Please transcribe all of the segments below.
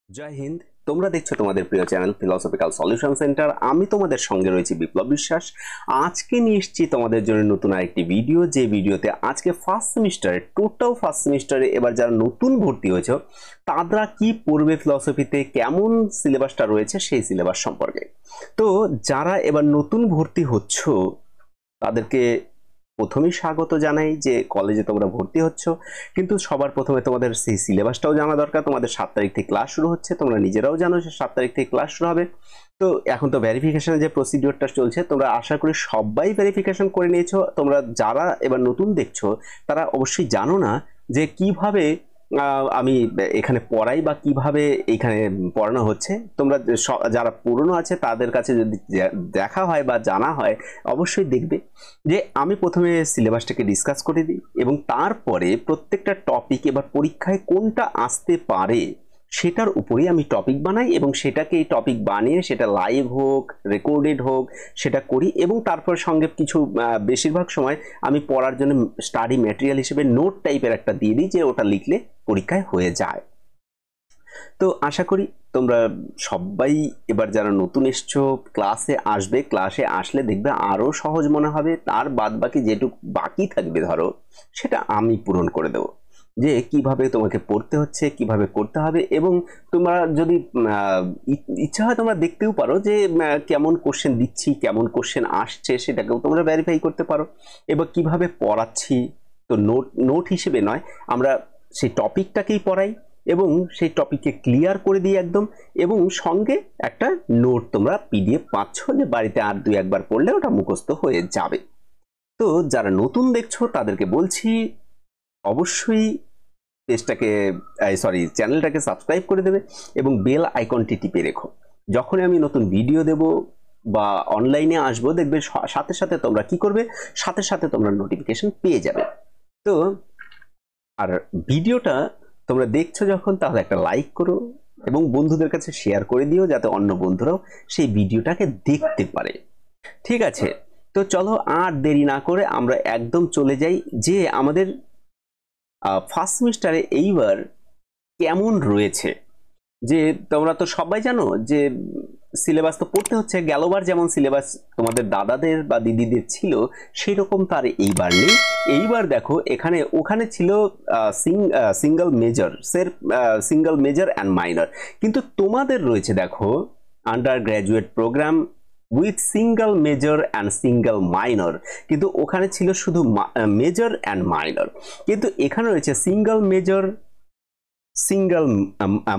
জয় হিন্দ। তোমরা দেখছো তোমাদের প্রিয় চ্যানেল ফিলোসফিক্যাল সলিউশন সেন্টার। আমি তোমাদের সঙ্গে রয়েছি বিপ্লব বিশ্বাস। আজকে নিয়ে এসেছি তোমাদের জন্য নতুন আরেকটি ভিডিও, যে ভিডিওতে আজকে ফার্স্ট সেমিস্টারে এবার যারা নতুন ভর্তি হয়েছে তারা কি পড়বে, ফিলসফিতে কেমন সিলেবাসটা রয়েছে সেই সিলেবাস সম্পর্কে। তো যারা এবার নতুন ভর্তি হচ্ছ তাদেরকে প্রথমেই স্বাগত জানাই যে কলেজে তোমরা ভর্তি হচ্ছ, কিন্তু সবার প্রথমে তোমাদের সেই সিলেবাসটাও জানা দরকার। তোমাদের 7 তারিখ থেকে ক্লাস শুরু হচ্ছে, তোমরা নিজেরাও জানো যে 7 তারিখ থেকে ক্লাস শুরু হবে। তো এখন তো ভেরিফিকেশনের যে প্রসিডিওরটা চলছে, তোমরা আশা করি সবাই ভেরিফিকেশন করে নিয়েছো। তোমরা যারা এবার নতুন দেখছো তারা অবশ্যই জানো না যে কিভাবে আমি এখানে পড়াই বা কিভাবে এখানে পড়ানো হচ্ছে। তোমরা যারা পুরনো আছে তাদের কাছে যদি দেখা হয় বা জানা হয় অবশ্যই দেখবে যে আমি প্রথমে সিলেবাসটাকে ডিসকাস করে দিই এবং তারপরে প্রত্যেকটা টপিক এবার পরীক্ষায় কোনটা আসতে পারে সেটার উপরেই আমি টপিক বানাই এবং সেটাকে এই টপিক বানিয়ে সেটা লাইভ হোক রেকর্ডেড হোক সেটা করি এবং তারপর সঙ্গে কিছু বেশিরভাগ সময় আমি পড়ার জন্য স্টাডি ম্যাটেরিয়াল হিসেবে নোট টাইপের একটা দিয়ে দিই, যে ওটা লিখলে পরীক্ষায় হয়ে যায়। তো আশা করি তোমরা সবাই এবার যারা নতুন এসছো ক্লাসে আসবে, ক্লাসে আসলে দেখবে আরো সহজ মনে হবে। তার বাদ বাকি যেটুকু বাকি থাকবে ধরো সেটা আমি পূরণ করে দেবো, যে কিভাবে তোমাকে পড়তে হচ্ছে কিভাবে করতে হবে। এবং তোমরা যদি ইচ্ছা হয় তোমরা দেখতেও পারো যে কেমন কোশ্চেন দিচ্ছি, কেমন কোশ্চেন আসছে সেটাকেও তোমরা ভেরিফাই করতে পারো। এবার কিভাবে পড়াচ্ছি, তো নোট নোট হিসেবে নয়, আমরা সেই টপিকটাকেই পড়াই এবং সেই টপিককে ক্লিয়ার করে দিই একদম, এবং সঙ্গে একটা নোট তোমরা পিডিএফ পাচ্ছ, যে বাড়িতে আর দুই একবার পড়লে ওটা মুখস্থ হয়ে যাবে। তো যারা নতুন দেখছো তাদেরকে বলছি অবশ্যই চ্যানেলটাকে সাবস্ক্রাইব করে দেবে এবং বেল আইকনটি টিপে রেখো। যখনই আমি নতুন ভিডিও দেব বা অনলাইনে আসবো দেখবে সাথে সাথে তোমরা কি করবে, সাথে সাথে তোমরা নোটিফিকেশন পেয়ে যাবে। তো আর ভিডিওটা তোমরা দেখছো যখন তাহলে একটা লাইক করো এবং বন্ধুদের কাছে শেয়ার করে দিও যাতে অন্য বন্ধুরাও সেই ভিডিওটাকে দেখতে পারে। ঠিক আছে, তো চলো আর দেরি না করে আমরা একদম চলে যাই যে আমাদের ফার্স্ট সেমিস্টারে এইবার কেমন রয়েছে। যে তোমরা তো সবাই জানো যে সিলেবাস তো পড়তে হচ্ছে, গেলবার যেমন সিলেবাস তোমাদের দাদাদের বা দিদিদের ছিল সেই রকম তার এইবার নেই। এইবার দেখো এখানে ওখানে ছিল single major single major and minor, কিন্তু তোমাদের রয়েছে দেখো undergraduate program with single major and single minor, কিন্তু ওখানে ছিল শুধু মেজর অ্যান্ড মাইনর, কিন্তু এখানে রয়েছে সিঙ্গল মেজর সিঙ্গল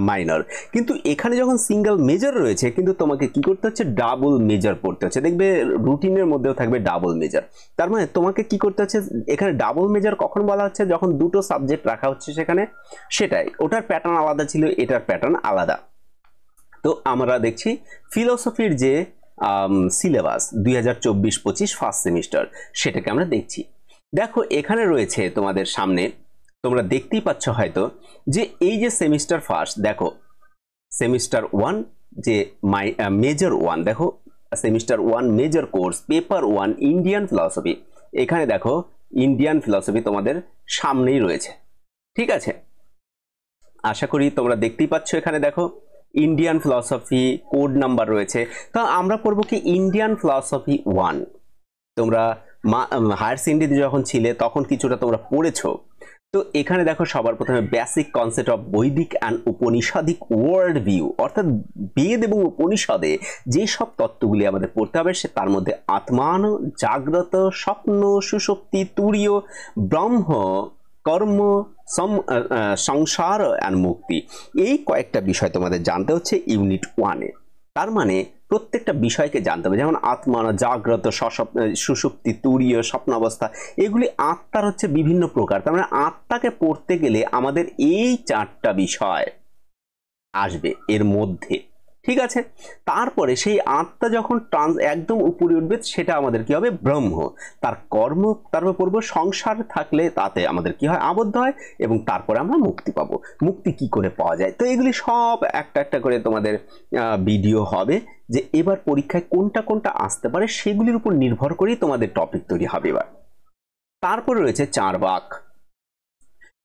মাইনর। কিন্তু এখানে যখন সিঙ্গল মেজর রয়েছে কিন্তু তোমাকে কি করতে হচ্ছে, ডাবল মেজর পড়তে হচ্ছে। দেখবে রুটিনের মধ্যেও থাকবে ডাবল মেজর, তার মানে তোমাকে কি করতে হচ্ছে, এখানে ডাবল মেজর কখন বলা হচ্ছে, যখন দুটো সাবজেক্ট রাখা হচ্ছে সেখানে, সেটাই ওটার প্যাটার্ন আলাদা ছিল, এটার প্যাটার্ন আলাদা। তো আমরা দেখছি ফিলোসফির যে সিলেবাস 2024-25 ফার্স্ট সেমিস্টার সেটাকে আমরা দেখছি। দেখো এখানে রয়েছে তোমাদের সামনে, তোমরা দেখতেই পাচ্ছ হয়তো যে এই যে সেমিস্টার ফার্স্ট, দেখো সেমিস্টার 1 যে মেজর 1, দেখো semester 1 major course paper 1 Indian philosophy. এখানে দেখো ইন্ডিয়ান ফিলসফি তোমাদের সামনেই রয়েছে। ঠিক আছে, আশা করি তোমরা দেখতেই পাচ্ছ এখানে দেখো ইন্ডিয়ান ফিলসফি কোড নাম্বার রয়েছে। তো আমরা পড়বো কি ইন্ডিয়ান ফিলসফি 1। তোমরা হায়ার সেকেন্ডারিতে যখন ছিলে তখন কিছুটা তোমরা পড়েছো। তো এখানে দেখো সবার প্রথমে বেসিক কনসেপ্ট অফ বৈদিক অ্যান্ড উপনিষদিক ওয়ার্ল্ড ভিউ, অর্থাৎ বেদ এবং উপনিষদে যে সব তত্ত্বগুলি আমাদের পড়তে হবে সে তার মধ্যে আত্মান, জাগ্রত, স্বপ্ন, সুষুপ্তি, তুরীয়, ব্রহ্ম, কর্ম, সংসার অ্যান্ড মুক্তি, এই কয়েকটা বিষয় তোমাদের জানতে হচ্ছে ইউনিট 1-এ। তার মানে প্রত্যেকটা বিষয়কে জানতে হবে, যেমন আত্মা, জাগ্রত, সুষুপ্তি, তুরীয়, স্বপ্নাবস্থা, এগুলি আত্মার হচ্ছে বিভিন্ন প্রকার। তার মানে আত্মাকে পড়তে গেলে আমাদের এই 4টা বিষয় আসবে এর মধ্যে। ঠিক আছে, তারপরে সেই আত্মা যখন একদম উপরে উঠবে সেটা আমাদের কি হবে, ব্রহ্ম। তার কর্ম, তারপর পড়বো সংসার থাকলে তাতে আমাদের কি হয়, আবদ্ধ হয়, এবং তারপরে আমরা মুক্তি পাবো। মুক্তি কি করে পাওয়া যায়, তো এগুলি সব একটা একটা করে তোমাদের ভিডিও হবে, যে এবার পরীক্ষায় কোনটা কোনটা আসতে পারে সেগুলির উপর নির্ভর করেই তোমাদের টপিক তৈরি হবে। এবার তারপরে রয়েছে 4 বাক।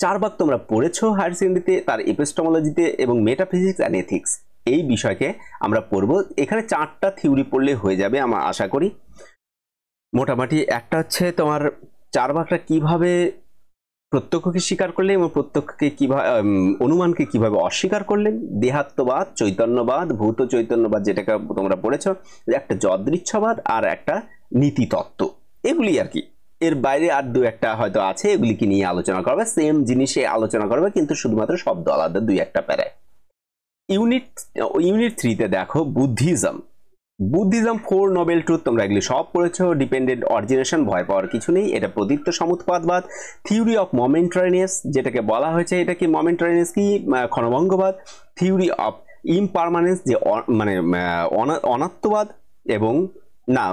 4 ভাগ তোমরা পড়েছো হায়ার সেকেন্ডারিতে, তার এপিস্টেমোলজিতে এবং মেটাফিজিক্স অ্যান্ড এথিক্স এই বিষয়কে আমরা পড়বো। এখানে 4টা থিওরি পড়লে হয়ে যাবে আমরা আশা করি মোটামুটি। একটা হচ্ছে তোমার 4 ভাগটা কিভাবে প্রত্যক্ষকে স্বীকার করলেন এবং প্রত্যক্ষকে কিভাবে অনুমানকে কিভাবে অস্বীকার করলেন, দেহাত্মবাদ, চৈতন্যবাদ, ভূত চৈতন্যবাদ যেটাকে তোমরা পড়েছো, একটা যদৃচ্ছবাদ আর একটা নীতিতত্ত্ব, এগুলি আর কি। এর বাইরে আর 2-1টা হয়তো আছে, এগুলিকে নিয়ে আলোচনা করবে, সেম জিনিসে আলোচনা করবে কিন্তু শুধুমাত্র শব্দ আলাদা 2-1টা প্যারায়। ইউনিট 3-তে দেখো বুদ্ধিজম। 4 নোবেল ট্রুথ, তোমরা এগুলি সব পড়েছো। ডিপেন্ডেন্ট অরিজিনেশন, ভয় পাওয়ার কিছু নেই, এটা প্রদীপ্ত সমুৎপাতবাদ। থিওরি অফ মোমেন্টারিনেস যেটাকে বলা হয়েছে, এটা কি মোমেন্টারিনেস কি ক্ষণভঙ্গবাদ। থিওরি অফ ইমপারমানেন্স যে মানে অনাত্মবাদ এবং না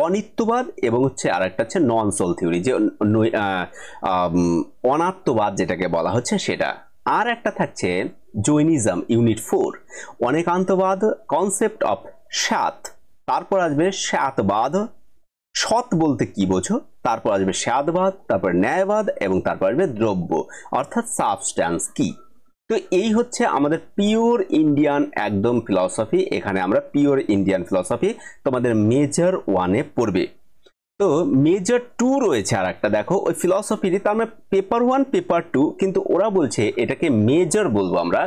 অনিত্যবাদ, এবং হচ্ছে আর একটা হচ্ছে নন সোল থিওরি যে অনাত্মবাদ যেটাকে বলা হচ্ছে সেটা। আর একটা থাকছে Jainism unit 4, anekantavada, concept of syat. তারপর আসবে স্যাতবাদ, সৎ বলতে কি বোঝো, তারপর আসবে স্যাতবাদ, তারপর ন্যায়বাদ এবং তারপর আসবে দ্রব্য অর্থাৎ সাবস্ট্যান্স কি। তো এই হচ্ছে আমাদের পিওর ইন্ডিয়ান একদম ফিলসফি। এখানে আমরা পিওর ইন্ডিয়ান ফিলসফি তোমাদের মেজর 1-এ পড়বে। তো মেজর 2 রয়েছে আর একটা, দেখো ওই ফিলসফি, তার মানে পেপার 1 পেপার 2, কিন্তু ওরা বলছে এটাকে মেজর বলবো আমরা,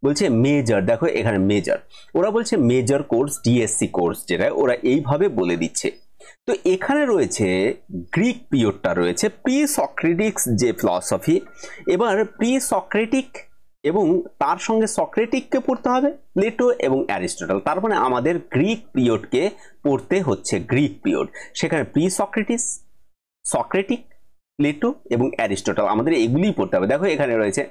বলছে মেজর। দেখো এখানে মেজর, ওরা বলছে মেজর কোর্স, ডিএসসি কোর্স যেটা ওরা এইভাবে বলে দিচ্ছে। তো এখানে রয়েছে গ্রিক পিরিয়ডটা রয়েছে, প্রি সক্রেটিক্স যে ফিলসফি। এবার প্রি সক্রেটিক এবং তার সঙ্গে সক্রেটিককে পড়তে হবে, প্লেটো এবং অ্যারিস্টটল। তার মানে আমাদের গ্রিক পিরিয়ডকে পড়তে হচ্ছে, গ্রিক পিরিয়ড। সেখানে প্রি সক্রেটিস, সক্রেটিক, প্লেটো এবং অ্যারিস্টটল, আমাদের এগুলিই পড়তে হবে। দেখো এখানে রয়েছে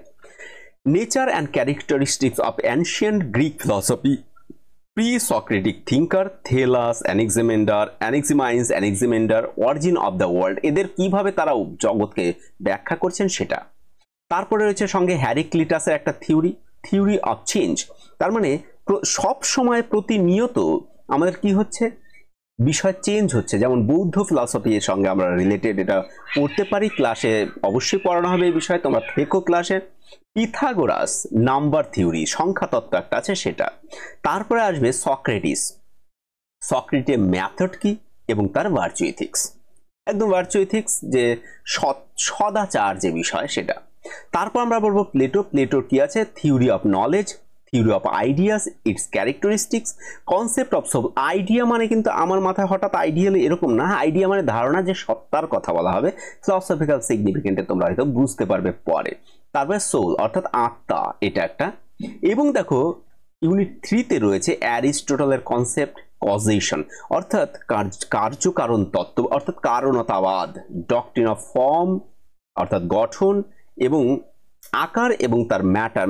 nature and characteristics of ancient Greek philosophy, pre Socratic thinker, Thales, Anaximenes, origin of the world, এদের কিভাবে তারা জগৎকে ব্যাখ্যা করছেন সেটা। তারপরে রয়েছে সঙ্গে হ্যারিক্লিটাসের একটা থিওরি অফ চেঞ্জ। তার মানে সব সময় প্রতিনিয়ত আমাদের কি হচ্ছে, বিষয় চেঞ্জ হচ্ছে। যেমন বৌদ্ধ ফিলসফি এর সঙ্গে আমরা রিলেটেড এটা পড়তে পারি, ক্লাসে অবশ্যই পড়ানো হবে এই বিষয়ে, তোমরা থেকো ক্লাসে। পিথাগোরাস নাম্বার থিওরি, সংখ্যা তত্ত্ব একটা আছে সেটা। তারপরে আসবে সক্রেটিসের মেথড কি এবং তার ভার্চু এথিক্স, একদম ভার্চু এথিক্স যে সদাচার যে বিষয় সেটা। তারপর আমরা বলবো প্লেটোর কি আছে, theory of knowledge, theory of ideas, its characteristics, concept of soul. Idea মানে কিন্তু আমার মাথায় হঠাৎ আইডিয়া এরকম না, আইডিয়া মানে ধারণা, যে সত্তার কথা বলা হবে, ফিলসফিক্যাল সিগনিফিকেন্টে তোমরা হয়তো বুঝতে পারবে পরে। তারপরে সোল অর্থাৎ আত্মা, এটা একটা। এবং দেখো ইউনিট 3-তে রয়েছে অ্যারিস্টটলের কনসেপ্ট কজেশন অর্থাৎ কার্যকারণ তত্ত্ব অর্থাৎ কারণতাবাদ, ডক্ট্রিন অফ ফর্ম অর্থাৎ গঠন এবং আকার এবং তার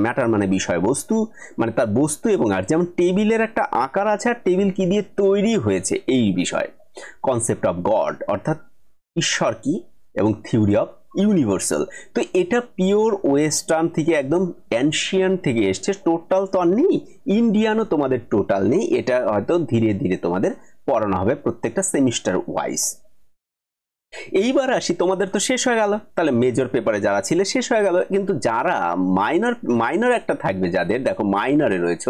ম্যাটার মানে বিষয়বস্তু, মানে তার বস্তু এবং আর, যেমন টেবিলের একটা আকার আছে আর টেবিল কি দিয়ে তৈরি হয়েছে এই বিষয়। কনসেপ্ট অফ গড অর্থাৎ ঈশ্বর কি, এবং থিওরি অফ ইউনিভার্সাল। তো এটা পিওর ওয়েস্টার্ন থেকে একদম অ্যানশিয়ান থেকে এসছে, টোটাল তো আর নেই, ইন্ডিয়ানও তোমাদের টোটাল নেই, এটা হয়তো ধীরে ধীরে তোমাদের পড়ানো হবে প্রত্যেকটা সেমিস্টার ওয়াইজ। এইবার আসি, তোমাদের তো শেষ হয়ে গেল, তাহলে মেজর পেপারে যারা ছিল শেষ হয়ে গেল, কিন্তু যারা মাইনর একটা থাকবে, যাদের দেখো মাইনরে রয়েছে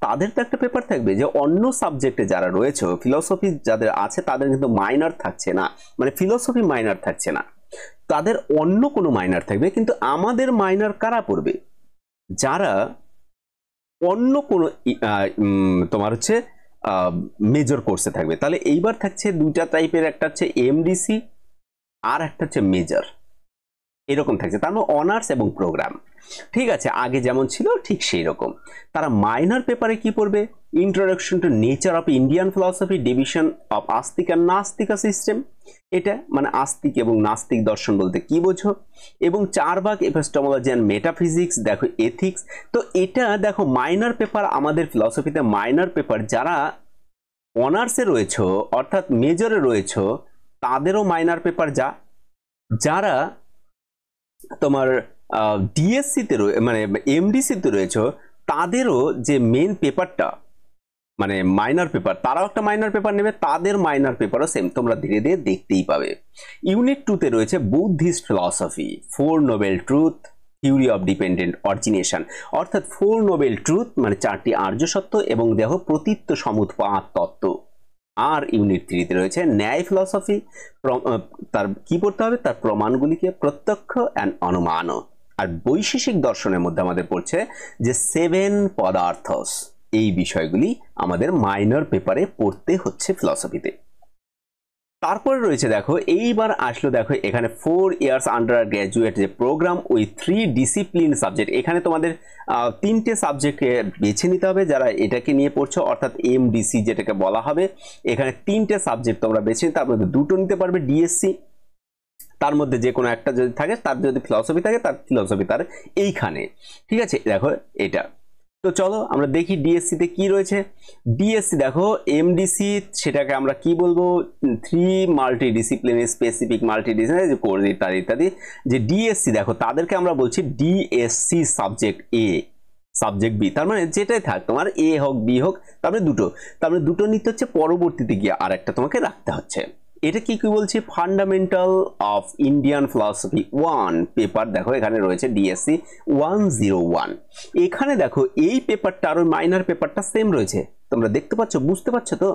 তাদের তো একটা পেপার থাকবে, যে অন্য সাবজেক্টে যারা রয়েছে ফিলসফি যাদের আছে তাদের কিন্তু মাইনর থাকছে না, মানে ফিলসফি মাইনর থাকছে না, তাদের অন্য কোনো মাইনর থাকবে। কিন্তু আমাদের মাইনর কারা পড়বে, যারা অন্য কোনো তোমার হচ্ছে মেজর কোর্সে থাকবে। তাহলে এইবার থাকছে 2টা টাইপের, একটা হচ্ছে এমডিসি আর একটা হচ্ছে মেজর, এরকম থাকছে। তার মানে অনার্স এবং প্রোগ্রাম, ঠিক আছে, আগে যেমন ছিল ঠিক সেই রকম। তারা মাইনর পেপারে কি পড়বে, introduction to nature of Indian philosophy, division of Astik and নাস্তিকা system, এটা মানে আস্তিক এবং নাস্তিক দর্শন বলতে কি বোঝো, এবং 4 ভাগ এপিস্টেমোলজি অ্যান্ড মেটাফিজিক্স, দেখো এথিক্স। তো এটা দেখো মাইনর পেপার, আমাদের ফিলসফিতে মাইনর পেপার, যারা অনার্সে রয়েছে অর্থাৎ মেজরে রয়েছে তাদেরও মাইনর পেপার, যারা তোমার ডিএসসিতে মানে এমডিসিতে রয়েছে তাদেরও যে মেন পেপারটা মানে মাইনর পেপার, তারাও একটা মাইনর পেপার নেবে, তাদের মাইনর পেপারও সেম, তোমরা ধীরে ধীরে দেখতেই পাবে। ইউনিট 2 তে রয়েছে Buddhist philosophy, 4 noble truth, theory of dependent origination, অর্থাৎ 4 নোবেল ট্রুথ মানে 4টি আর্য সত্য এবং দেখো প্রতীত্য সমুৎপাত তত্ত্ব। আর ইউনিট 3 তে রয়েছে ন্যায় ফিলসফি, তার কি পড়তে হবে, তার প্রমাণগুলিকে প্রত্যক্ষ অ্যান্ড অনুমান। আর বৈশেষিক দর্শনের মধ্যে আমাদের পড়ছে যে 7 পদার্থস, এই বিষয়গুলি আমাদের মাইনর পেপারে পড়তে হচ্ছে ফিলসফিতে। তারপরে রয়েছে দেখো, এইবার আসলো দেখো এখানে 4 ইয়ার্স আন্ডার গ্র্যাজুয়েট যে প্রোগ্রাম উইথ 3 ডিসিপ্লিন সাবজেক্ট। এখানে তোমাদের 3টে সাবজেক্টকে বেছে নিতে হবে যারা এটাকে নিয়ে পড়ছো, অর্থাৎ এমডিসি যেটাকে বলা হবে। এখানে 3টে সাবজেক্ট তোমরা বেছে নিতে, তার মধ্যে 2টো নিতে পারবে ডিএসসি, তার মধ্যে যে কোনো একটা যদি থাকে, তার যদি ফিলসফি থাকে তার ফিলসফি তার এইখানে, ঠিক আছে। দেখো এটা তো চলো আমরা দেখি ডিএসসি তে কি রয়েছে। ডিএসসি দেখো এমডিসি সেটাকে আমরা কি বলবো, 3 multi disciplinary specific multi disciplinary course ইত্যাদি ইত্যাদি। যে ডিএসসি দেখো তাদেরকে আমরা বলছি ডিএসসি সাবজেক্ট এ, সাবজেক্ট বি, তার মানে যেটাই থাক তোমার এ হোক বি হোক, তারপরে দুটো নিতে হচ্ছে, পরবর্তীতে গিয়ে আর একটা তোমাকে রাখতে হচ্ছে। এটা কি বলছি, fundamental of Indian philosophy 1 paper. দেখো এখানে রয়েছে ডিএসসি 101। এখানে দেখো এই পেপারটা আর ওই মাইনর পেপারটা সেম রয়েছে, তোমরা দেখতে পাচ্ছ, বুঝতে পারছো তো।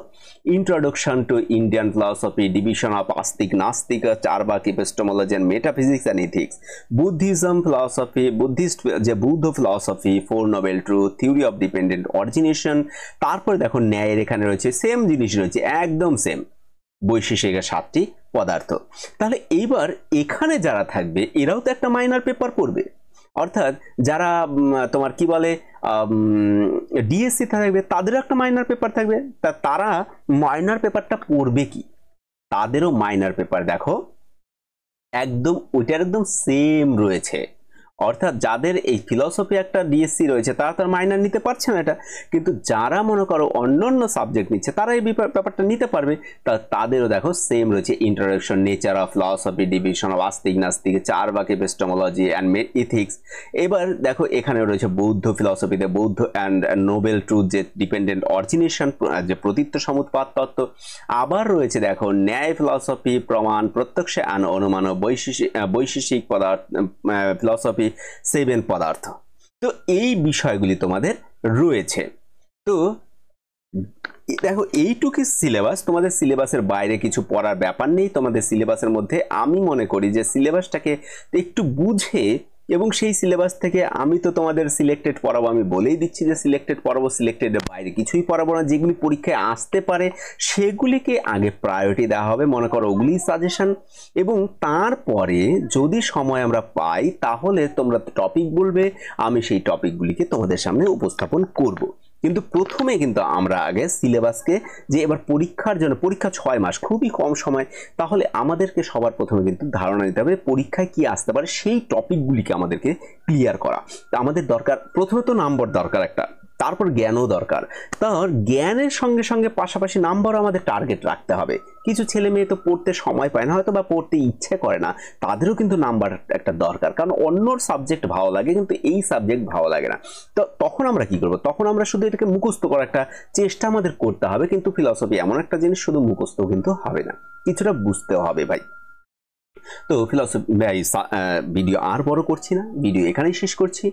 Introduction to Indian philosophy, division of আস্তিক নাস্তিক, Charvaka epistemology and metaphysics and ethics, Buddhism philosophy, Buddhist যে বৌদ্ধ philosophy, 4 noble truth, theory of dependent origination. তারপরে দেখো ন্যায়ের এখানে রয়েছে সেম জিনিস রয়েছে, একদম সেম, বৈশেষিকের 7টি পদার্থ। তাহলে এইবার এখানে যারা থাকবে এরাও তো একটা মাইনর পেপার পড়বে, অর্থাৎ যারা তোমার কি বলে ডিএসসি থাকবে তাদেরও একটা মাইনর পেপার থাকবে। তারা মাইনর পেপারটা পড়বে কি, তাদেরও মাইনর পেপার দেখো একদম ওইটার একদম সেম রয়েছে। অর্থাৎ যাদের এই ফিলসফি একটা ডিএসসি রয়েছে তারা তার মাইনর নিতে পারছে না এটা, কিন্তু যারা মনে করো অন্যান্য সাবজেক্ট নিচ্ছে তারা এই ব্যাপারটা নিতে পারবে। তাদেরও দেখো সেম রয়েছে, introduction, nature of philosophy, division of আস্তিক নাস্তিক, চারবাক এপিস্টেমোলজি অ্যান্ড ইথিক্স। এবার দেখো এখানে রয়েছে বৌদ্ধ ফিলসফিতে বৌদ্ধ অ্যান্ড নোবেল ট্রুথ যে ডিপেন্ডেন্ট অরিজিনেশন যে প্রতীত্য সমুৎপাত তত্ত্ব। আবার রয়েছে দেখো ন্যায় ফিলসফি, প্রমাণ, প্রত্যক্ষ অ্যান্ড অনুমান, বৈশেষিক পদার্থ ফিলসফি 7 পদার্থ। তো এই বিষয়গুলি তোমাদের রয়েছে। তো দেখো এইটুকু সিলেবাস, তোমাদের সিলেবাসের বাইরে কিছু পড়ার ব্যাপার নেই তোমাদের সিলেবাসের মধ্যে। আমি মনে করি যে সিলেবাসটাকে একটু বুঝে এবং সেই সিলেবাস থেকে আমি তো তোমাদের সিলেক্টেড পড়াবো, আমি বলেই দিচ্ছি যে সিলেক্টেড পড়াবো, সিলেক্টেডের বাইরে কিছুই পড়াবো না। যেগুলি পরীক্ষায় আসতে পারে সেগুলিকে আগে প্রায়োরিটি দেওয়া হবে, মনে করো ওগুলি সাজেশন। এবং তারপরে যদি সময় আমরা পাই তাহলে তোমরা টপিক বলবে, আমি সেই টপিকগুলিকে তোমাদের সামনে উপস্থাপন করব। কিন্তু প্রথমে কিন্তু আমরা আগে সিলেবাসকে, যে এবার পরীক্ষার জন্য, পরীক্ষা 6 মাস খুবই কম সময়, তাহলে আমাদেরকে সবার প্রথমে কিন্তু ধারণা নিতে হবে পরীক্ষায় কি আসতে পারে, সেই টপিকগুলিকে আমাদেরকে ক্লিয়ার করা। তা আমাদের দরকার প্রথমে তো নাম্বার দরকার একটা, তারপর জ্ঞানও দরকার। তার জ্ঞানের সঙ্গে সঙ্গে পাশাপাশি নাম্বারও আমাদের টার্গেট রাখতে হবে। কিছু ছেলে মেয়ে তো পড়তে সময় পায় না হয়তো, বা পড়তে ইচ্ছে করে না, তাদেরও কিন্তু নাম্বার একটা দরকার, কারণ অন্য সাবজেক্ট ভালো লাগে কিন্তু এই সাবজেক্ট ভালো লাগে না। তো তখন আমরা কি করব, তখন আমরা শুধু এটাকে মুখস্থ করার একটা চেষ্টা আমাদের করতে হবে। কিন্তু ফিলসফি এমন একটা জিনিস শুধু মুখস্থ কিন্তু হবে না, কিছুটা বুঝতেও হবে ভাই। তো ফিলসফি ভিডিও আর বড় করছি না, ভিডিও এখানেই শেষ করছি।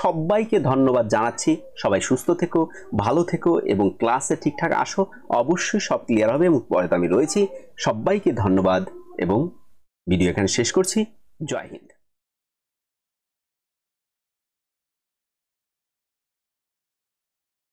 সবাইকে ধন্যবাদ জানাচ্ছি, সবাই সুস্থ থেকো, ভালো থেকো এবং ক্লাসে ঠিকঠাক আসো, অবশ্যই সব ক্লিয়ার হবে এবং পরে আমি রয়েছি। সবাইকে ধন্যবাদ এবং ভিডিও এখানে শেষ করছি। জয় হিন্দ।